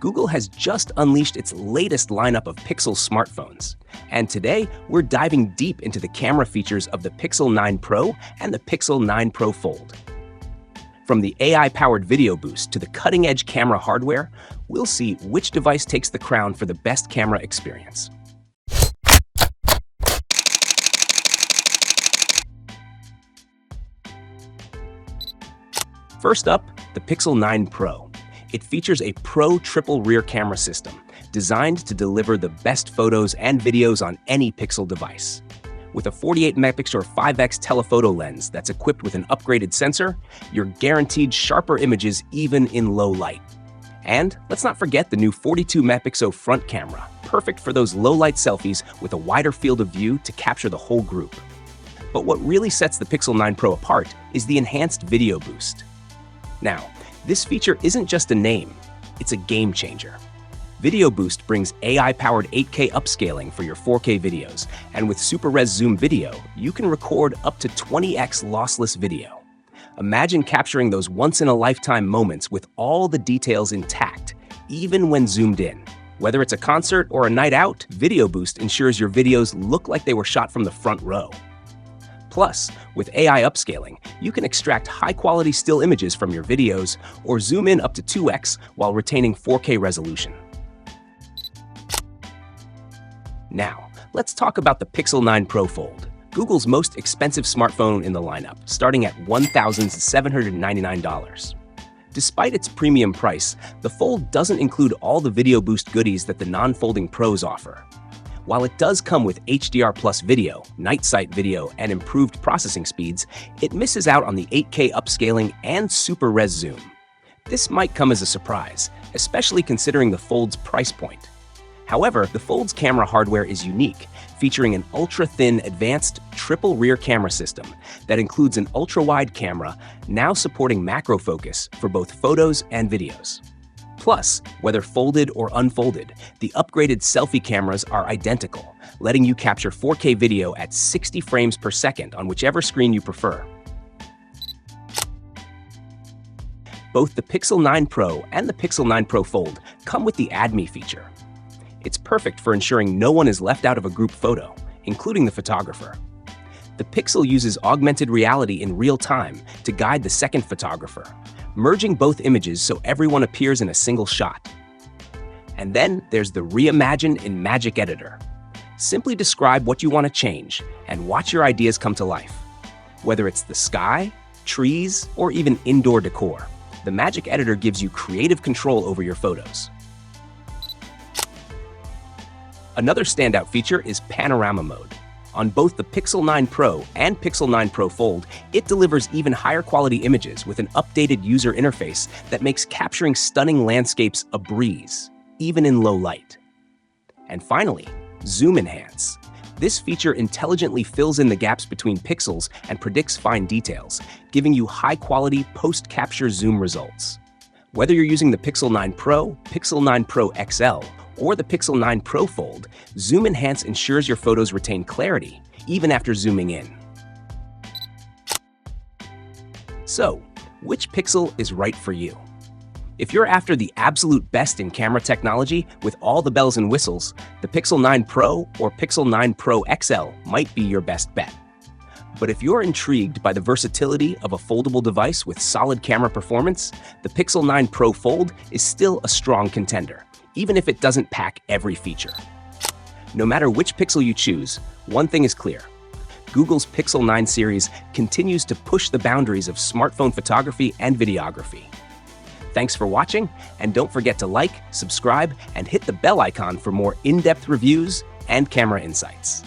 Google has just unleashed its latest lineup of Pixel smartphones. And today, we're diving deep into the camera features of the Pixel 9 Pro and the Pixel 9 Pro Fold. From the AI-powered video boost to the cutting-edge camera hardware, we'll see which device takes the crown for the best camera experience. First up, the Pixel 9 Pro. It features a Pro triple rear camera system designed to deliver the best photos and videos on any Pixel device. With a 48-megapixel 5x telephoto lens that's equipped with an upgraded sensor, you're guaranteed sharper images even in low light. And let's not forget the new 42-megapixel front camera, perfect for those low-light selfies with a wider field of view to capture the whole group. But what really sets the Pixel 9 Pro apart is the enhanced video boost. Now, this feature isn't just a name, it's a game changer. Video Boost brings AI-powered 8K upscaling for your 4K videos, and with Super Res Zoom video, you can record up to 20x lossless video. Imagine capturing those once-in-a-lifetime moments with all the details intact, even when zoomed in. Whether it's a concert or a night out, Video Boost ensures your videos look like they were shot from the front row. Plus, with AI upscaling, you can extract high-quality still images from your videos or zoom in up to 2x while retaining 4K resolution. Now, let's talk about the Pixel 9 Pro Fold, Google's most expensive smartphone in the lineup, starting at $1,799. Despite its premium price, the Fold doesn't include all the Video Boost goodies that the non-folding Pros offer. While it does come with HDR+ video, night sight video, and improved processing speeds, it misses out on the 8K upscaling and Super Res Zoom. This might come as a surprise, especially considering the Fold's price point. However, the Fold's camera hardware is unique, featuring an ultra-thin advanced triple rear camera system that includes an ultra-wide camera now supporting macro focus for both photos and videos. Plus, whether folded or unfolded, the upgraded selfie cameras are identical, letting you capture 4K video at 60 frames per second on whichever screen you prefer. Both the Pixel 9 Pro and the Pixel 9 Pro Fold come with the Add Me feature. It's perfect for ensuring no one is left out of a group photo, including the photographer. The Pixel uses augmented reality in real time to guide the second photographer, merging both images so everyone appears in a single shot. And then there's the Reimagine in Magic Editor. Simply describe what you want to change and watch your ideas come to life. Whether it's the sky, trees, or even indoor decor, the Magic Editor gives you creative control over your photos. Another standout feature is Panorama Mode. On both the Pixel 9 Pro and Pixel 9 Pro Fold, it delivers even higher quality images with an updated user interface that makes capturing stunning landscapes a breeze, even in low light. And finally, Zoom Enhance. This feature intelligently fills in the gaps between pixels and predicts fine details, giving you high-quality post-capture zoom results. Whether you're using the Pixel 9 Pro, Pixel 9 Pro XL, or the Pixel 9 Pro Fold, Zoom Enhance ensures your photos retain clarity, even after zooming in. So, which Pixel is right for you? If you're after the absolute best in camera technology with all the bells and whistles, the Pixel 9 Pro or Pixel 9 Pro XL might be your best bet. But if you're intrigued by the versatility of a foldable device with solid camera performance, the Pixel 9 Pro Fold is still a strong contender, even if it doesn't pack every feature. No matter which Pixel you choose, one thing is clear. Google's Pixel 9 series continues to push the boundaries of smartphone photography and videography. Thanks for watching, and don't forget to like, subscribe, and hit the bell icon for more in-depth reviews and camera insights.